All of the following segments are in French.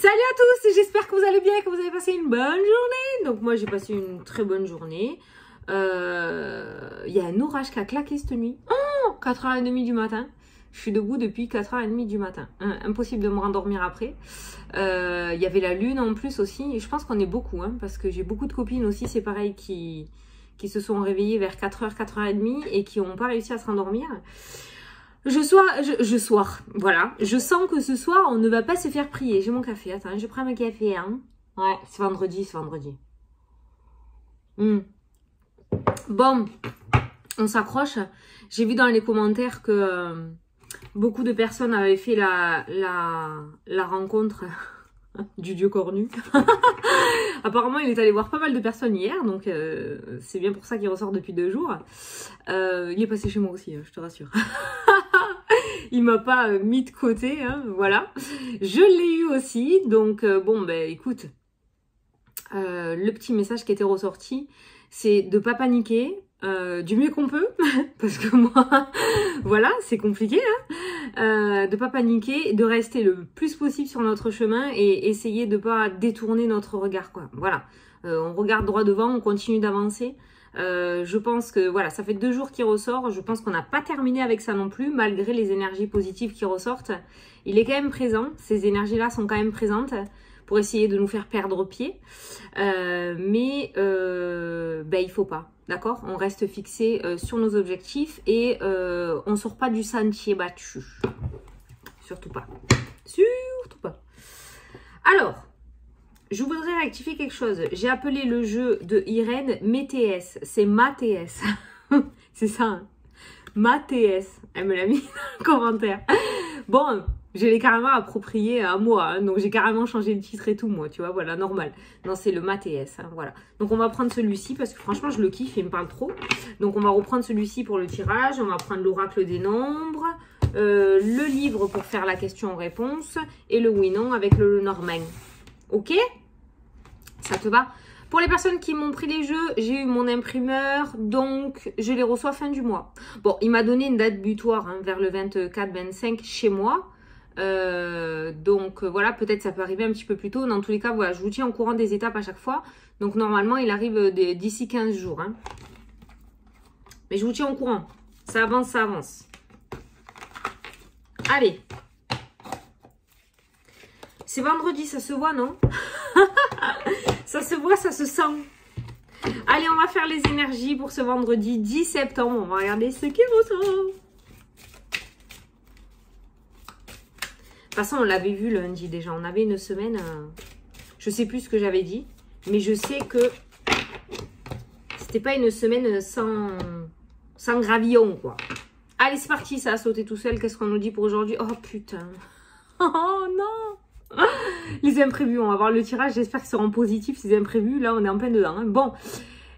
Salut à tous, j'espère que vous allez bien et que vous avez passé une bonne journée. Donc moi j'ai passé une très bonne journée. Il y a un orage qui a claqué cette nuit. 4h30 du matin. Je suis debout depuis 4h30 du matin. Impossible de me rendormir après. Il y avait la lune en plus aussi. Et je pense qu'on est beaucoup, parce que j'ai beaucoup de copines aussi, c'est pareil, qui se sont réveillées vers 4h, 4h30 et qui n'ont pas réussi à se rendormir. Voilà. Je sens que ce soir, on ne va pas se faire prier. J'ai mon café. Attends, je prends mon café, Ouais, c'est vendredi. Bon, on s'accroche. J'ai vu dans les commentaires que beaucoup de personnes avaient fait la rencontre du dieu cornu. Apparemment, il est allé voir pas mal de personnes hier, donc c'est bien pour ça qu'il ressort depuis 2 jours. Il est passé chez moi aussi, je te rassure. Il m'a pas mis de côté, voilà. Je l'ai eu aussi, donc bon, ben écoute, le petit message qui était ressorti, c'est de pas paniquer, du mieux qu'on peut, parce que moi, voilà, c'est compliqué, de pas paniquer, de rester le plus possible sur notre chemin et essayer de pas détourner notre regard, quoi. Voilà, on regarde droit devant, on continue d'avancer. Je pense que voilà, ça fait 2 jours qu'il ressort. Je pense qu'on n'a pas terminé avec ça non plus, malgré les énergies positives qui ressortent. Il est quand même présent, ces énergies-là sont quand même présentes pour essayer de nous faire perdre pied. Mais il faut pas, d'accord? On reste fixé sur nos objectifs et on sort pas du sentier battu. Surtout pas. Surtout pas. Alors, je voudrais rectifier quelque chose. J'ai appelé le jeu de Irène MTS. C'est MATS. C'est ça. MATS. Elle me l'a mis dans le commentaire. Bon, je l'ai carrément approprié à moi. Donc, j'ai carrément changé le titre et tout, moi. Tu vois, voilà, normal. Non, c'est le MATS. Voilà. Donc, on va prendre celui-ci parce que franchement, je le kiffe. Il me parle trop. Donc, on va reprendre celui-ci pour le tirage. On va prendre l'oracle des nombres. Le livre pour faire la question-réponse. Et le oui-non avec le Lenormand. Ok, ça te va? Pour les personnes qui m'ont pris les jeux, j'ai eu mon imprimeur, donc je les reçois fin du mois. Bon, il m'a donné une date butoir vers le 24-25 chez moi. Donc voilà, peut-être ça peut arriver un petit peu plus tôt. Dans tous les cas, voilà, je vous tiens au courant des étapes à chaque fois. Donc normalement, il arrive d'ici 15 jours. Mais je vous tiens au courant. Ça avance, ça avance. Allez. C'est vendredi, ça se voit, non? Ça se voit, ça se sent. Allez, on va faire les énergies pour ce vendredi 10 septembre. On va regarder ce qui ressort. De toute façon, on l'avait vu lundi déjà. On avait une semaine... je sais plus ce que j'avais dit. Mais je sais que c'était pas une semaine sans gravillon, quoi. Allez, c'est parti. Ça a sauté tout seul. Qu'est-ce qu'on nous dit pour aujourd'hui? Oh, putain. Oh, non. Les imprévus, on va voir le tirage, j'espère qu'ils seront positifs ces imprévus, là on est en plein dedans. Bon,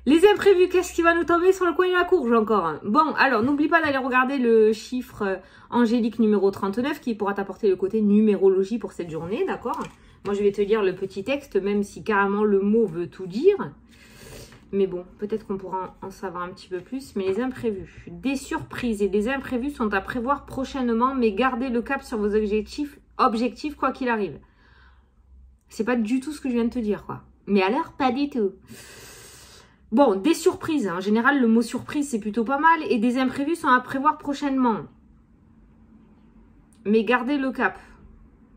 les imprévus, qu'est-ce qui va nous tomber sur le coin de la courge encore? Bon, alors n'oublie pas d'aller regarder le chiffre angélique numéro 39 qui pourra t'apporter le côté numérologie pour cette journée, d'accord? Moi je vais te lire le petit texte, même si carrément le mot veut tout dire. Mais bon, peut-être qu'on pourra en savoir un petit peu plus. Mais les imprévus, des surprises et des imprévus sont à prévoir prochainement, mais gardez le cap sur vos objectifs quoi qu'il arrive. C'est pas du tout ce que je viens de te dire, quoi. Mais alors, pas du tout. Bon, des surprises. En général, le mot surprise, c'est plutôt pas mal. Et des imprévus sont à prévoir prochainement. Mais gardez le cap.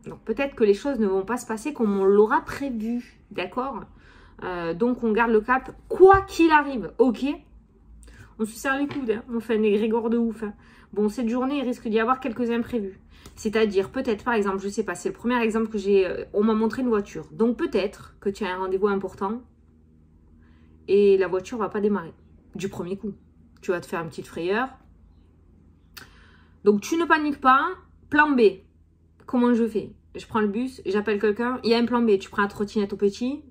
Donc, peut-être que les choses ne vont pas se passer comme on l'aura prévu. D'accord ? Donc, on garde le cap quoi qu'il arrive. Ok ? On se serre les coudes. On fait un égrégore de ouf. Bon, cette journée, il risque d'y avoir quelques imprévus. C'est-à-dire, peut-être, par exemple, je sais pas, c'est le premier exemple que j'ai... on m'a montré une voiture. Donc, peut-être que tu as un rendez-vous important et la voiture va pas démarrer du premier coup. Tu vas te faire une petite frayeur. Donc, tu ne paniques pas. Plan B. Comment je fais? Je prends le bus, j'appelle quelqu'un. Il y a un plan B. Tu prends la trottinette au petit.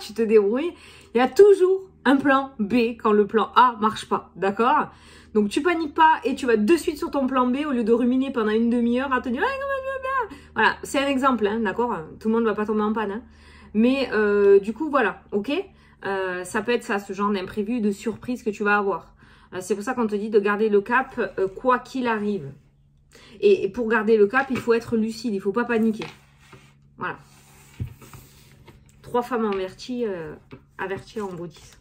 Tu te débrouilles. Il y a toujours un plan B quand le plan A marche pas. D'accord? Donc, tu paniques pas et tu vas de suite sur ton plan B au lieu de ruminer pendant une demi-heure à te dire « Ah, comment je vais bien ?» Voilà, c'est un exemple, d'accord? Tout le monde ne va pas tomber en panne. Mais du coup, voilà, ok? Ça peut être ça, ce genre d'imprévu, de surprise que tu vas avoir. C'est pour ça qu'on te dit de garder le cap quoi qu'il arrive. Et pour garder le cap, il faut être lucide, il ne faut pas paniquer. Voilà. 3 femmes averties en bouddhisme.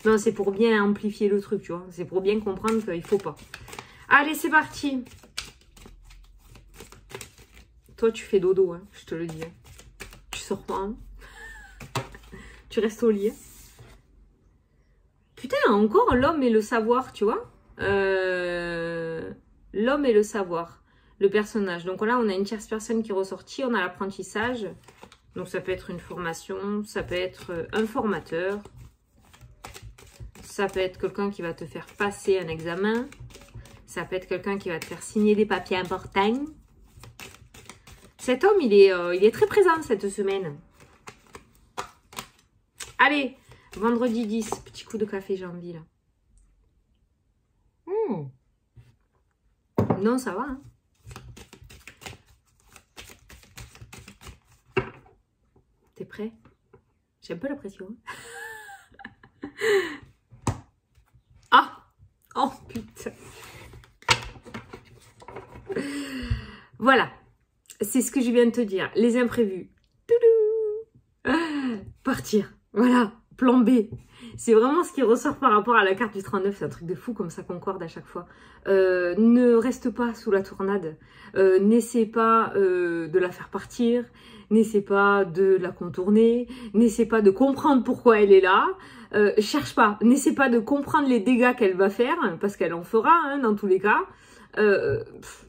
Non, c'est pour bien amplifier le truc, tu vois. C'est pour bien comprendre qu'il faut pas. Allez, c'est parti. Toi, tu fais dodo, hein, je te le dis. Tu sors pas, hein. Tu restes au lit. Hein. Putain, encore l'homme et le savoir, tu vois. L'homme et le savoir. Le personnage. Donc là, on a une tierce personne qui est ressortie. On a l'apprentissage. Donc ça peut être une formation. Ça peut être un formateur. Ça peut être quelqu'un qui va te faire passer un examen. Ça peut être quelqu'un qui va te faire signer des papiers importants. Cet homme, il est très présent cette semaine. Allez, vendredi 10. Petit coup de café, j'ai envie là. Non, ça va. Hein. T'es prêt? J'ai un peu la pression. Ah! Oh putain! Voilà. C'est ce que je viens de te dire. Les imprévus. Partir. Voilà. Plan B. C'est vraiment ce qui ressort par rapport à la carte du 39. C'est un truc de fou comme ça concorde à chaque fois. Ne reste pas sous la tornade. N'essaie pas de la faire partir. N'essaie pas de la contourner. N'essaie pas de comprendre pourquoi elle est là. Cherche pas. N'essaie pas de comprendre les dégâts qu'elle va faire. Parce qu'elle en fera hein, dans tous les cas.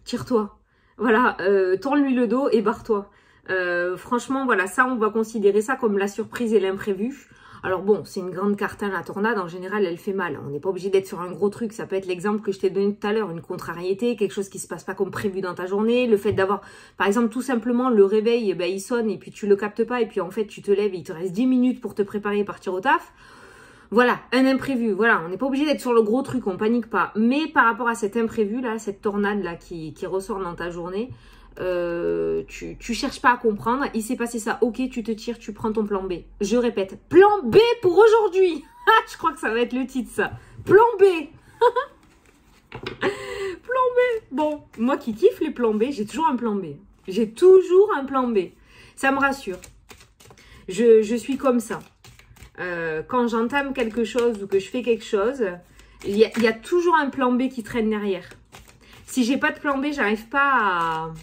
Tire-toi. Voilà, tourne-lui le dos et barre-toi. Franchement, voilà, ça, on va considérer ça comme la surprise et l'imprévu. Alors bon, c'est une grande carte, hein, la tornade, en général, elle fait mal. On n'est pas obligé d'être sur un gros truc. Ça peut être l'exemple que je t'ai donné tout à l'heure, une contrariété, quelque chose qui se passe pas comme prévu dans ta journée. Le fait d'avoir, par exemple, tout simplement, le réveil, ben, il sonne et puis tu le captes pas. Et puis en fait, tu te lèves et il te reste 10 minutes pour te préparer et partir au taf. Voilà, un imprévu, voilà, on n'est pas obligé d'être sur le gros truc, on panique pas. Mais par rapport à cet imprévu là, cette tornade là qui ressort dans ta journée, tu cherches pas à comprendre, il s'est passé ça, ok, tu te tires, tu prends ton plan B. Je répète, plan B pour aujourd'hui. Je crois que ça va être le titre ça. Plan B. Plan B. Bon, moi qui kiffe les plans B, j'ai toujours un plan B. J'ai toujours un plan B. Ça me rassure. Je suis comme ça. Quand j'entame quelque chose ou que je fais quelque chose, il y a toujours un plan B qui traîne derrière. Si j'ai pas de plan B, j'arrive pas à...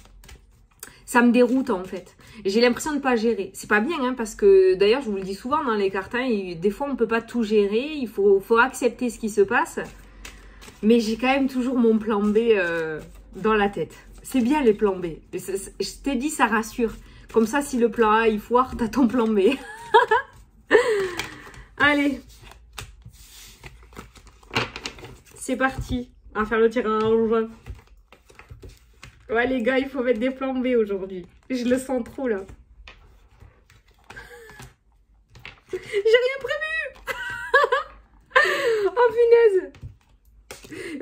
Ça me déroute en fait. J'ai l'impression de pas gérer. C'est pas bien, hein, parce que d'ailleurs, je vous le dis souvent dans les cartes, hein, des fois on peut pas tout gérer, il faut accepter ce qui se passe. Mais j'ai quand même toujours mon plan B dans la tête. C'est bien les plans B. Je t'ai dit, ça rassure. Comme ça, si le plan A il foire, t'as ton plan B. Allez, c'est parti. On va faire le tirage. Ouais les gars, il faut mettre des plans B aujourd'hui. Je le sens trop là. J'ai rien prévu. Oh punaise.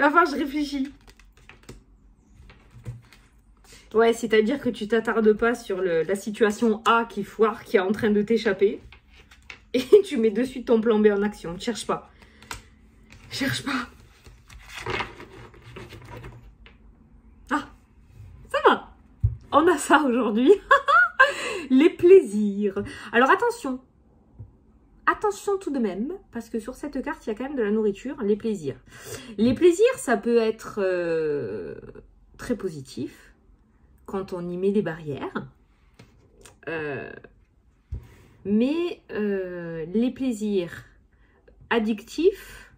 Enfin, je réfléchis. Ouais, c'est-à-dire que tu t'attardes pas sur la situation A qui foire, qui est en train de t'échapper. Et tu mets de suite ton plan B en action. Cherche pas. Cherche pas. Ah, ça va. On a ça aujourd'hui. Les plaisirs. Alors attention. Attention tout de même, parce que sur cette carte, il y a quand même de la nourriture. Les plaisirs. Les plaisirs, ça peut être très positif quand on y met des barrières. Mais les plaisirs addictifs,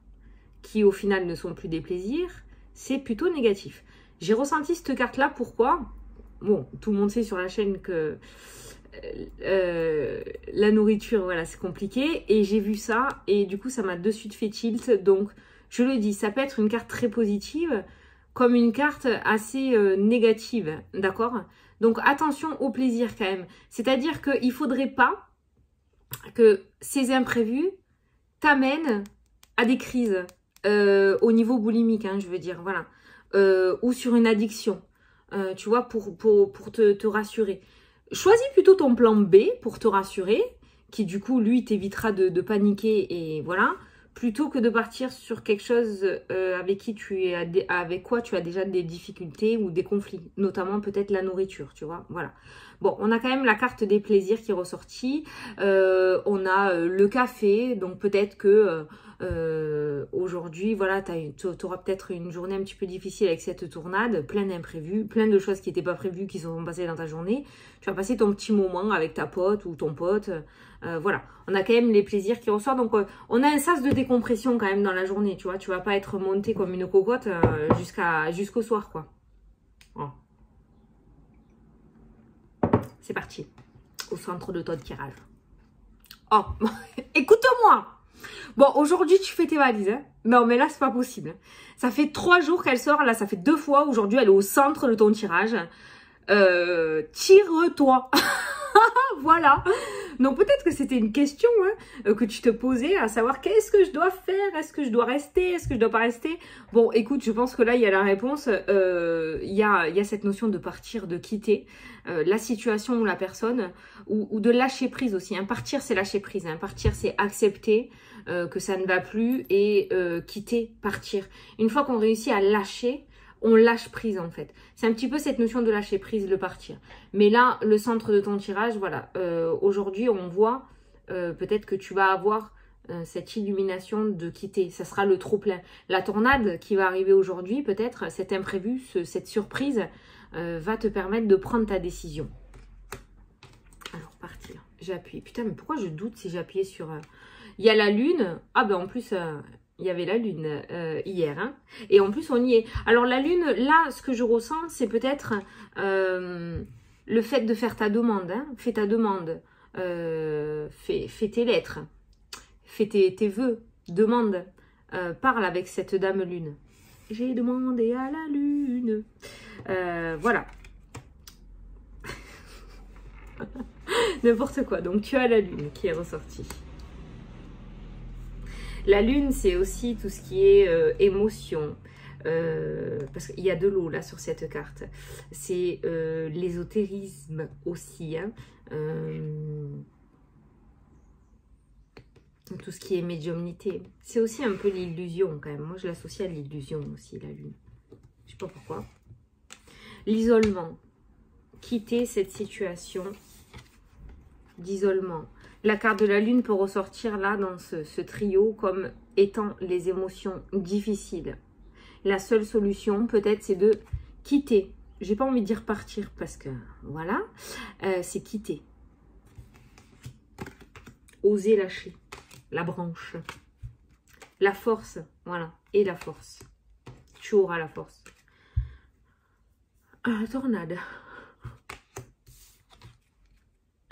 qui au final ne sont plus des plaisirs, c'est plutôt négatif. J'ai ressenti cette carte-là, pourquoi? Bon, tout le monde sait sur la chaîne que la nourriture, voilà, c'est compliqué. Et j'ai vu ça, et du coup, ça m'a de suite fait tilt. Donc, je le dis, ça peut être une carte très positive, comme une carte assez négative, d'accord? Donc, attention au plaisir quand même. C'est-à-dire qu'il ne faudrait pas que ces imprévus t'amènent à des crises au niveau boulimique, hein, je veux dire, voilà, ou sur une addiction, tu vois, pour te rassurer. Choisis plutôt ton plan B pour te rassurer, qui du coup, lui, t'évitera de paniquer et voilà, plutôt que de partir sur quelque chose avec quoi tu as déjà des difficultés ou des conflits, notamment peut-être la nourriture, tu vois, voilà. Bon, on a quand même la carte des plaisirs qui est ressortie, on a le café, donc peut-être que aujourd'hui, voilà, tu auras peut-être une journée un petit peu difficile avec cette tournade, plein d'imprévus, plein de choses qui n'étaient pas prévues, qui se sont passées dans ta journée, tu vas passer ton petit moment avec ta pote ou ton pote, voilà, on a quand même les plaisirs qui ressortent, donc on a un sas de décompression quand même dans la journée, tu vois, tu vas pas être monté comme une cocotte jusqu'au soir, quoi. Voilà. C'est parti, au centre de ton tirage. Oh, écoute-moi. Bon, aujourd'hui, tu fais tes valises, hein. Non, mais là, c'est pas possible. Ça fait 3 jours qu'elle sort, là, ça fait 2 fois. Aujourd'hui, elle est au centre de ton tirage. Tire-toi. Voilà. Donc peut-être que c'était une question que tu te posais, à savoir qu'est-ce que je dois faire, est-ce que je dois rester, est-ce que je dois pas rester. Bon, écoute, je pense que là il y a la réponse, il y a cette notion de partir, de quitter la situation ou la personne, ou de lâcher prise aussi. Hein. Partir, c'est lâcher prise. Hein. Partir, c'est accepter que ça ne va plus et quitter, partir. Une fois qu'on réussit à lâcher, on lâche prise en fait. C'est un petit peu cette notion de lâcher prise, le partir. Mais là, le centre de ton tirage, voilà. Aujourd'hui, on voit peut-être que tu vas avoir cette illumination de quitter. Ça sera le trop-plein. La tornade qui va arriver aujourd'hui, peut-être, cet imprévu, cette surprise, va te permettre de prendre ta décision. Alors, partir. J'appuie. Putain, mais pourquoi je doute si j'appuyais sur... Il y a la lune. Ah ben en plus... il y avait la lune hier, hein, et en plus on y est. Alors la lune, là, ce que je ressens, c'est peut-être le fait de faire ta demande. Hein. Fais ta demande, fais tes lettres, fais tes vœux, demande, parle avec cette dame lune. J'ai demandé à la lune. Voilà. N'importe quoi. Donc tu as la lune qui est ressortie. La lune, c'est aussi tout ce qui est émotion, parce qu'il y a de l'eau là sur cette carte. C'est l'ésotérisme aussi, hein. Tout ce qui est médiumnité. C'est aussi un peu l'illusion quand même. Moi, je l'associe à l'illusion aussi, la lune. Je sais pas pourquoi. L'isolement. Quitter cette situation d'isolement. La carte de la lune peut ressortir là dans ce trio comme étant les émotions difficiles. La seule solution peut-être c'est de quitter. J'ai pas envie de dire partir parce que voilà, c'est quitter. Oser lâcher la branche. La force, voilà, et la force. Tu auras la force. Ah, la tornade.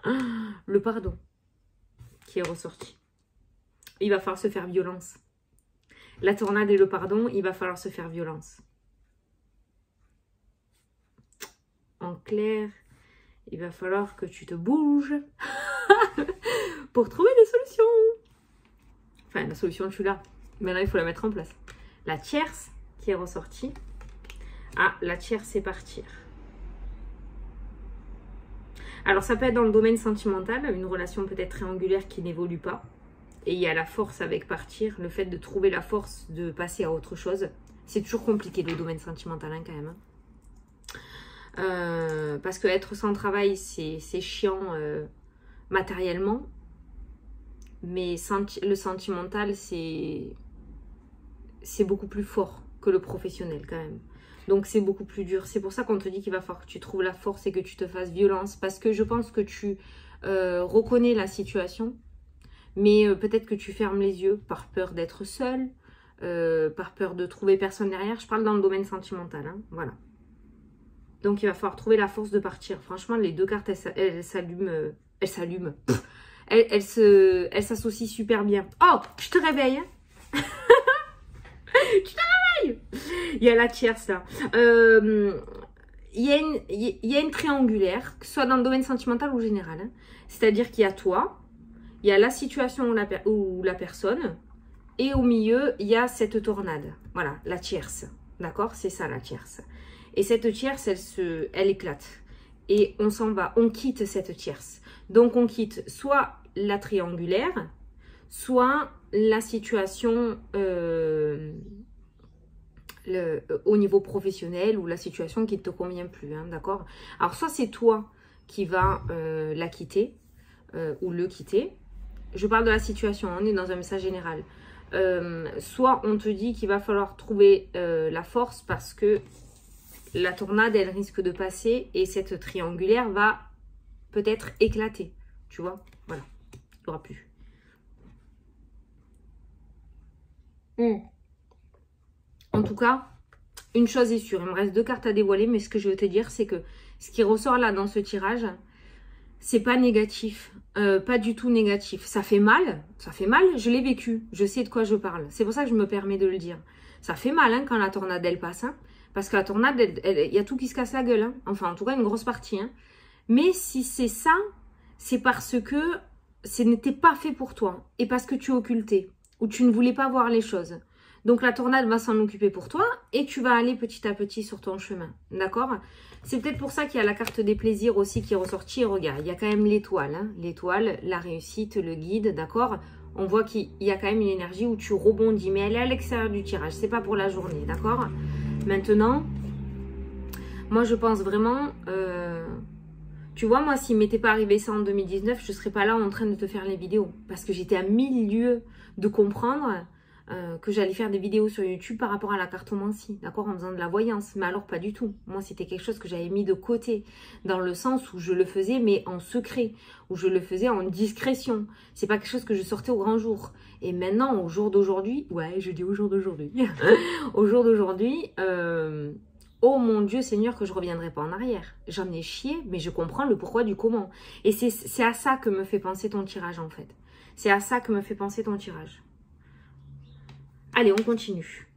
Ah, le pardon. Qui est ressorti. Il va falloir se faire violence. La tornade et le pardon, il va falloir se faire violence. En clair, il va falloir que tu te bouges pour trouver des solutions. Enfin, la solution, tu l'as. Maintenant, il faut la mettre en place. La tierce qui est ressortie. Ah, la tierce, c'est partir. Alors, ça peut être dans le domaine sentimental, une relation peut-être triangulaire qui n'évolue pas. Et il y a la force avec partir, le fait de trouver la force de passer à autre chose. C'est toujours compliqué le domaine sentimental, hein, quand même. Parce que être sans travail, c'est chiant matériellement. Mais le sentimental, c'est beaucoup plus fort que le professionnel, quand même. Donc, c'est beaucoup plus dur. C'est pour ça qu'on te dit qu'il va falloir que tu trouves la force et que tu te fasses violence. Parce que je pense que tu reconnais la situation. Mais peut-être que tu fermes les yeux par peur d'être seule. Par peur de trouver personne derrière. Je parle dans le domaine sentimental. Hein, voilà. Donc, il va falloir trouver la force de partir. Franchement, les deux cartes, elles s'allument. Elles s'allument. Elles s'associent super bien. Oh, je te réveille. Hein. Tu te réveilles. Il y a la tierce là. Il y a une triangulaire, que ce soit dans le domaine sentimental ou général. Hein. C'est-à-dire qu'il y a toi, il y a la situation ou la personne, et au milieu, il y a cette tornade. Voilà, la tierce. D'accord? C'est ça la tierce. Et cette tierce, elle éclate. Et on s'en va, on quitte cette tierce. Donc on quitte soit la triangulaire, soit la situation au niveau professionnel ou la situation qui ne te convient plus, hein, d'accord? Alors, soit c'est toi qui vas la quitter ou le quitter. Je parle de la situation, on est dans un message général. Soit on te dit qu'il va falloir trouver la force parce que la tornade, elle risque de passer et cette triangulaire va peut-être éclater. Tu vois? Voilà, il n'y aura plus. En tout cas, une chose est sûre, il me reste 2 cartes à dévoiler, mais ce que je veux te dire, c'est que ce qui ressort là dans ce tirage, c'est pas négatif, pas du tout négatif. Ça fait mal, je l'ai vécu, je sais de quoi je parle. C'est pour ça que je me permets de le dire. Ça fait mal hein, quand la tornade, elle passe, hein, parce que la tornade, il y a tout qui se casse la gueule, hein. Enfin, en tout cas, une grosse partie. Hein. Mais si c'est ça, c'est parce que ce n'était pas fait pour toi et parce que tu occultais ou tu ne voulais pas voir les choses. Donc, la tornade va s'en occuper pour toi et tu vas aller petit à petit sur ton chemin. D'accord? C'est peut-être pour ça qu'il y a la carte des plaisirs aussi qui est ressortie. Regarde, il y a quand même l'étoile. Hein? L'étoile, la réussite, le guide, d'accord? On voit qu'il y a quand même une énergie où tu rebondis. Mais elle est à l'extérieur du tirage. C'est pas pour la journée, d'accord? Maintenant, moi, je pense vraiment... tu vois, moi, s'il ne m'était pas arrivé ça en 2019, je ne serais pas là en train de te faire les vidéos. Parce que j'étais à 1000 lieues de comprendre... que j'allais faire des vidéos sur YouTube par rapport à la cartomancie, d'accord, en faisant de la voyance. Mais alors, pas du tout. Moi, c'était quelque chose que j'avais mis de côté, dans le sens où je le faisais, mais en secret, où je le faisais en discrétion. C'est pas quelque chose que je sortais au grand jour. Et maintenant, au jour d'aujourd'hui, ouais, je dis au jour d'aujourd'hui, au jour d'aujourd'hui, oh mon Dieu Seigneur, que je reviendrai pas en arrière. J'en ai chié, mais je comprends le pourquoi du comment. Et c'est à ça que me fait penser ton tirage, en fait. C'est à ça que me fait penser ton tirage. Allez, on continue.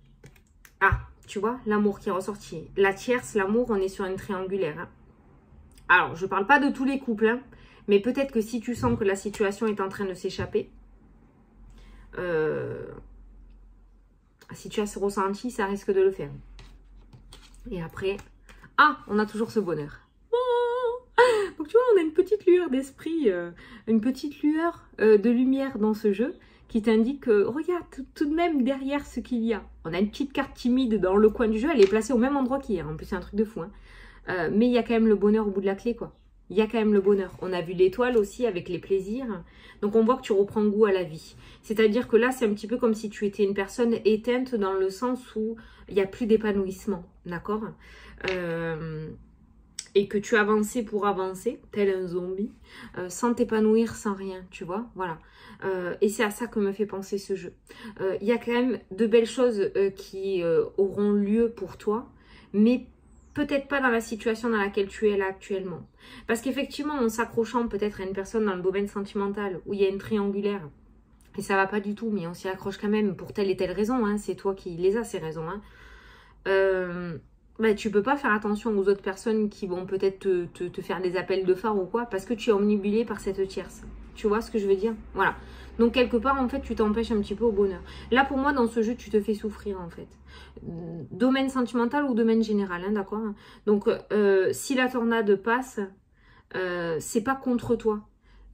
Ah, tu vois, l'amour qui est ressorti. La tierce, l'amour, on est sur une triangulaire. Hein. Alors, je ne parle pas de tous les couples, hein, mais peut-être que si tu sens que la situation est en train de s'échapper, si tu as ce ressenti, ça risque de le faire. Et après, ah, on a toujours ce bonheur. Donc, tu vois, on a une petite lueur d'esprit, une petite lueur de lumière dans ce jeu. Qui t'indique que, regarde, tout de même derrière ce qu'il y a. On a une petite carte timide dans le coin du jeu, elle est placée au même endroit qu'hier. En plus, c'est un truc de fou. Hein. Mais il y a quand même le bonheur au bout de la clé, quoi. Il y a quand même le bonheur. On a vu l'étoile aussi avec les plaisirs. Donc, on voit que tu reprends goût à la vie. C'est-à-dire que là, c'est un petit peu comme si tu étais une personne éteinte dans le sens où il n'y a plus d'épanouissement. D'accord ? Et que tu avançais pour avancer, tel un zombie, sans t'épanouir, sans rien, tu vois, voilà. Et c'est à ça que me fait penser ce jeu. Il y a quand même de belles choses qui auront lieu pour toi, mais peut-être pas dans la situation dans laquelle tu es là actuellement. Parce qu'effectivement, en s'accrochant peut-être à une personne dans le domaine sentimental, où il y a une triangulaire, et ça va pas du tout, mais on s'y accroche quand même pour telle et telle raison, hein, c'est toi qui les as, ces raisons, hein. Bah, tu peux pas faire attention aux autres personnes qui vont peut-être te faire des appels de phare ou quoi, parce que tu es omnibulé par cette tierce. Tu vois ce que je veux dire? Voilà. Donc, quelque part, en fait, tu t'empêches un petit peu au bonheur. Là, pour moi, dans ce jeu, tu te fais souffrir, en fait. Domaine sentimental ou domaine général, hein, d'accord? Donc, si la tornade passe, c'est pas contre toi.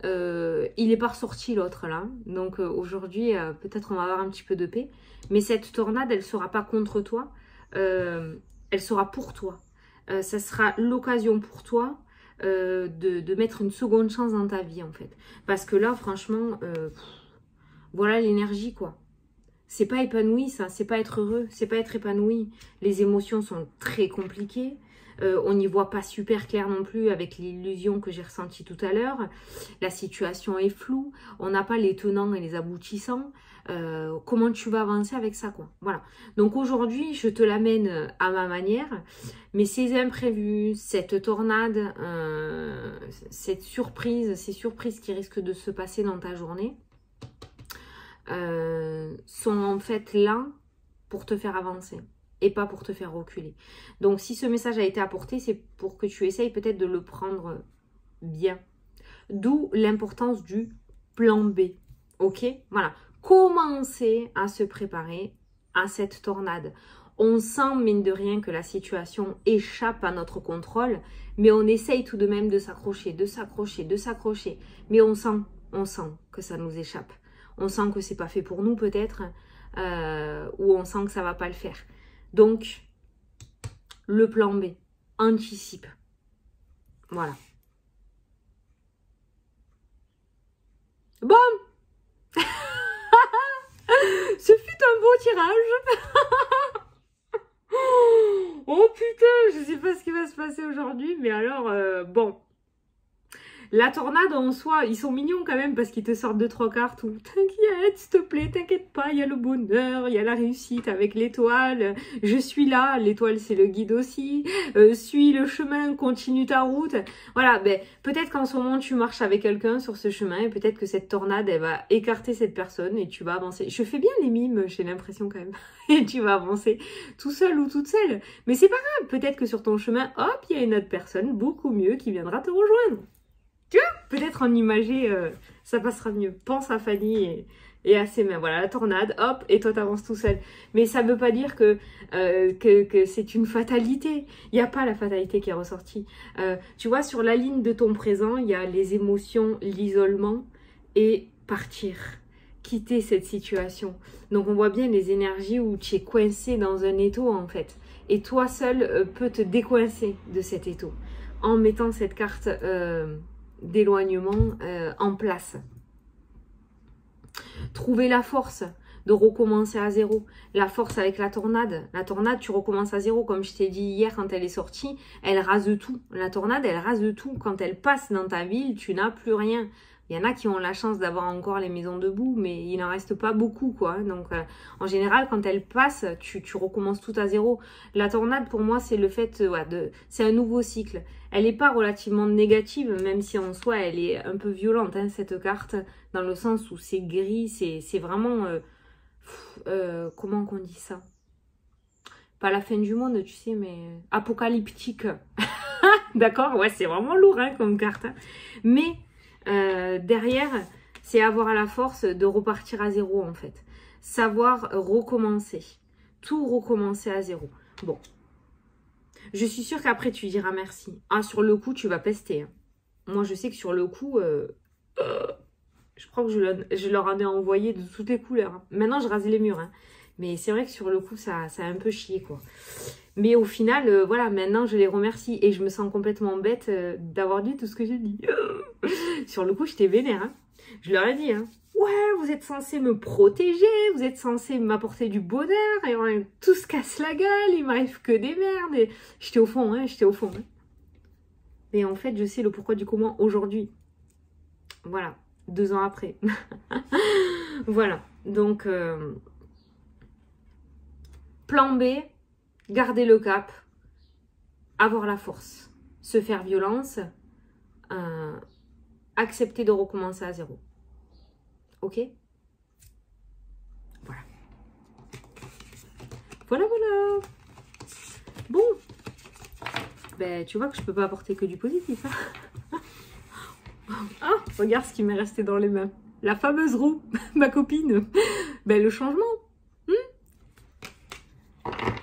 Il est pas ressorti l'autre, là. Donc, aujourd'hui, peut-être on va avoir un petit peu de paix. Mais cette tornade, elle sera pas contre toi. Elle sera pour toi. Ça sera l'occasion pour toi de mettre une seconde chance dans ta vie, en fait. Parce que là, franchement, voilà l'énergie, quoi. C'est pas épanoui, ça. C'est pas être heureux. C'est pas être épanoui. Les émotions sont très compliquées. On n'y voit pas super clair non plus avec l'illusion que j'ai ressentie tout à l'heure. La situation est floue. On n'a pas les tenants et les aboutissants. Comment tu vas avancer avec ça, quoi. Voilà. Donc aujourd'hui, je te l'amène à ma manière. Mais ces imprévus, cette tornade, ces surprises qui risquent de se passer dans ta journée, sont en fait là pour te faire avancer. Et pas pour te faire reculer. Donc, si ce message a été apporté, c'est pour que tu essayes peut-être de le prendre bien. D'où l'importance du plan B. Ok? Voilà. Commencer à se préparer à cette tornade. On sent, mine de rien, que la situation échappe à notre contrôle, mais on essaye tout de même de s'accrocher, de s'accrocher, de s'accrocher. Mais on sent que ça nous échappe. on sent que c'est pas fait pour nous peut-être, ou on sent que ça va pas le faire. Donc, le plan B, anticipe. Voilà. Bon, ce fut un beau tirage. Oh putain, je sais pas ce qui va se passer aujourd'hui, mais alors, bon. La tornade en soi, ils sont mignons quand même parce qu'ils te sortent 2-3 cartes où t'inquiète, s'il te plaît, t'inquiète pas, il y a le bonheur, il y a la réussite avec l'étoile, je suis là, l'étoile c'est le guide aussi, suis le chemin, continue ta route. Voilà, ben peut-être qu'en ce moment tu marches avec quelqu'un sur ce chemin et peut-être que cette tornade elle va écarter cette personne et tu vas avancer. Je fais bien les mimes, j'ai l'impression quand même, et tu vas avancer tout seul ou toute seule. Mais c'est pas grave, peut-être que sur ton chemin, hop, il y a une autre personne beaucoup mieux qui viendra te rejoindre. Tu vois, peut-être en imagé, ça passera mieux. Pense à Fanny et à ses mains. Voilà, la tornade, hop, et toi t'avances tout seul. Mais ça ne veut pas dire que c'est une fatalité. Il n'y a pas la fatalité qui est ressortie. Tu vois, sur la ligne de ton présent, il y a les émotions, l'isolement et partir. Quitter cette situation. Donc on voit bien les énergies où tu es coincé dans un étau en fait. Et toi seul peux te décoincer de cet étau en mettant cette carte d'éloignement en place. Trouver la force de recommencer à zéro. La force avec la tornade. La tornade, tu recommences à zéro. Comme je t'ai dit hier quand elle est sortie, elle rase tout. La tornade, elle rase tout. Quand elle passe dans ta ville, tu n'as plus rien. Il y en a qui ont la chance d'avoir encore les maisons debout, mais il n'en reste pas beaucoup, quoi. Donc, en général, quand elle passe, tu recommences tout à zéro. La tornade, pour moi, c'est le fait, c'est un nouveau cycle. Elle n'est pas relativement négative, même si en soi, elle est un peu violente, hein, cette carte, dans le sens où c'est gris, c'est vraiment, comment qu'on dit ça? Pas la fin du monde, tu sais, mais apocalyptique. D'accord? Ouais, c'est vraiment lourd, hein, comme carte. Hein. Mais derrière, c'est avoir la force de repartir à zéro en fait. Savoir recommencer. Tout recommencer à zéro. Bon. Je suis sûre qu'après tu diras merci. Ah, sur le coup, tu vas pester. Hein. Moi, je sais que sur le coup, je crois que je leur en ai envoyé de toutes les couleurs. Hein. Maintenant, je rase les murs. Hein. Mais c'est vrai que sur le coup, ça a un peu chié, quoi. Mais au final, voilà, maintenant, je les remercie. Et je me sens complètement bête d'avoir dit tout ce que j'ai dit. Sur le coup, j'étais vénère. Hein. Je leur ai dit, hein, ouais, vous êtes censés me protéger, vous êtes censés m'apporter du bonheur. Et tout se casse la gueule, il m'arrive que des merdes. Et j'étais au fond, hein, j'étais au fond. Hein. Mais en fait, je sais le pourquoi du comment aujourd'hui. Voilà, 2 ans après. Voilà, donc... plan B, garder le cap, avoir la force, se faire violence, accepter de recommencer à zéro. Ok? Voilà. Voilà, voilà. Bon. Ben, tu vois que je peux pas apporter que du positif. Hein. Ah, regarde ce qui m'est resté dans les mains. La fameuse roue, ma copine. Ben, le changement.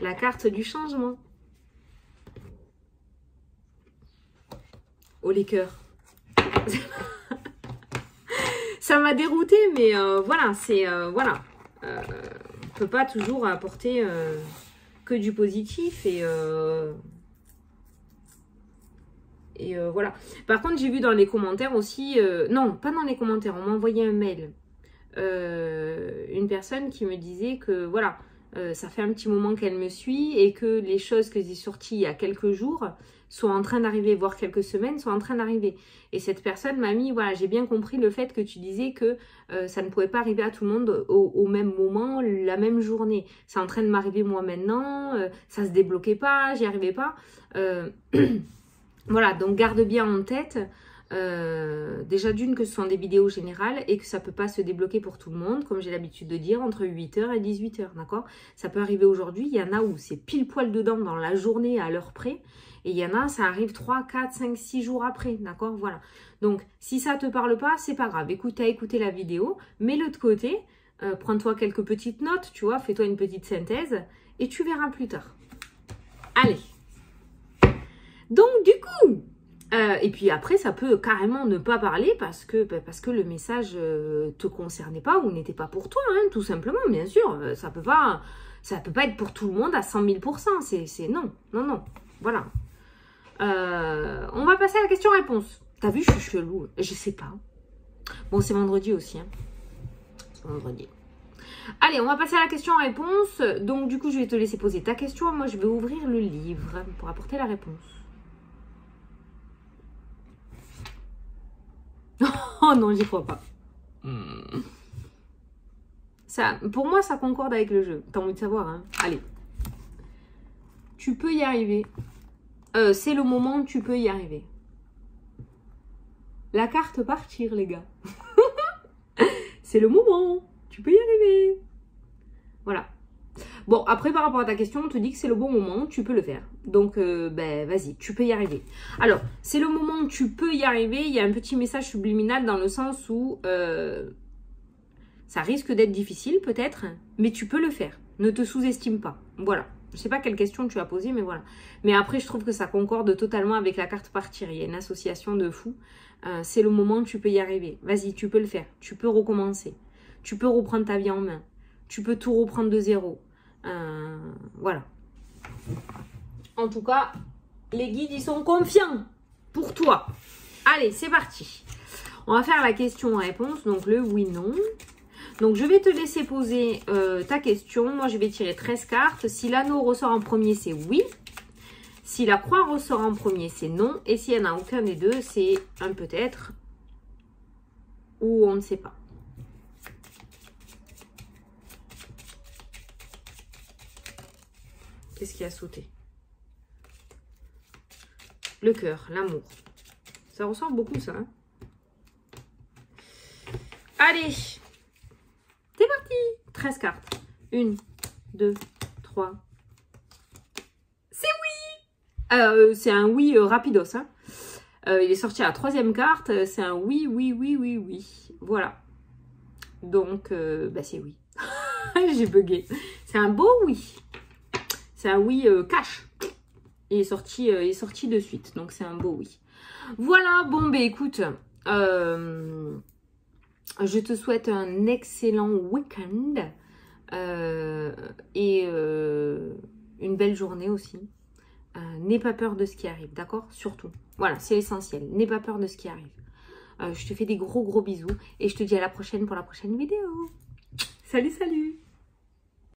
La carte du changement. Oh les cœurs. Ça m'a dérouté, mais voilà, c'est voilà. On peut pas toujours apporter que du positif et voilà. Par contre, j'ai vu dans les commentaires aussi, non, pas dans les commentaires, on m'a envoyé un mail. Une personne qui me disait que voilà. Ça fait un petit moment qu'elle me suit et que les choses que j'ai sorties il y a quelques jours sont en train d'arriver, voire quelques semaines sont en train d'arriver. Et cette personne m'a mis, voilà, j'ai bien compris le fait que tu disais que ça ne pouvait pas arriver à tout le monde au même moment, la même journée. C'est en train de m'arriver moi maintenant, ça se débloquait pas, j'y arrivais pas. Voilà, donc garde bien en tête. Déjà d'une que ce sont des vidéos générales et que ça peut pas se débloquer pour tout le monde, comme j'ai l'habitude de dire, entre 8h et 18h, d'accord? Ça peut arriver aujourd'hui, il y en a où c'est pile poil dedans dans la journée à l'heure près, et il y en a, ça arrive 3, 4, 5, 6 jours après, d'accord? Voilà. Donc, si ça te parle pas, c'est pas grave. Écoute, t'as écouté la vidéo, mets-le de côté, prends-toi quelques petites notes, tu vois, fais-toi une petite synthèse, et tu verras plus tard. Allez. Donc, du coup... Et puis après, ça peut carrément ne pas parler parce que le message te concernait pas ou n'était pas pour toi, hein, tout simplement, bien sûr. Ça peut pas être pour tout le monde à 100 000%. C'est non, non, non. Voilà. On va passer à la question-réponse. T'as vu, je suis chelou. Je sais pas. Bon, c'est vendredi aussi. Hein. C'est vendredi. Allez, on va passer à la question-réponse. Donc, du coup, je vais te laisser poser ta question. Moi, je vais ouvrir le livre pour apporter la réponse. Oh non, j'y crois pas. Ça, pour moi, ça concorde avec le jeu. T'as envie de savoir, hein? Allez. Tu peux y arriver. C'est le moment où tu peux y arriver. La carte partir, les gars. C'est le moment. Tu peux y arriver. Voilà. Bon, après, par rapport à ta question, on te dit que c'est le bon moment, tu peux le faire. Donc, ben, vas-y, tu peux y arriver. Alors, c'est le moment où tu peux y arriver. Il y a un petit message subliminal dans le sens où ça risque d'être difficile, peut-être, mais tu peux le faire. Ne te sous-estime pas. Voilà. Je ne sais pas quelle question tu as posée, mais voilà. Mais après, je trouve que ça concorde totalement avec la carte partir. Il y a une association de fous. C'est le moment où tu peux y arriver. Vas-y, tu peux le faire. Tu peux recommencer. Tu peux reprendre ta vie en main. Tu peux tout reprendre de zéro. Voilà. En tout cas, les guides, ils sont confiants pour toi. Allez, c'est parti. On va faire la question-réponse, donc le oui-non. Donc, je vais te laisser poser ta question. Moi, je vais tirer 13 cartes. Si l'anneau ressort en premier, c'est oui. Si la croix ressort en premier, c'est non. Et s'il n'y en a aucun des deux, c'est un peut-être ou on ne sait pas. Qu'est-ce qui a sauté? Le cœur, l'amour. Ça ressort beaucoup, ça. Hein, allez, c'est parti. 13 cartes. 1, 2, 3. C'est oui. C'est un oui rapidos. Hein. Il est sorti à la 3e carte. C'est un oui, oui, oui, oui, oui. Voilà. Donc, bah, c'est oui. J'ai bugué. C'est un beau oui. C'est un oui cash. Il est sorti de suite. Donc, c'est un beau oui. Voilà. Bon, ben écoute. Je te souhaite un excellent week-end. Et une belle journée aussi. N'aie pas peur de ce qui arrive. D'accord? Surtout. Voilà, c'est l'essentiel. N'aie pas peur de ce qui arrive. Je te fais des gros bisous. Et je te dis à la prochaine pour la prochaine vidéo. Salut, salut!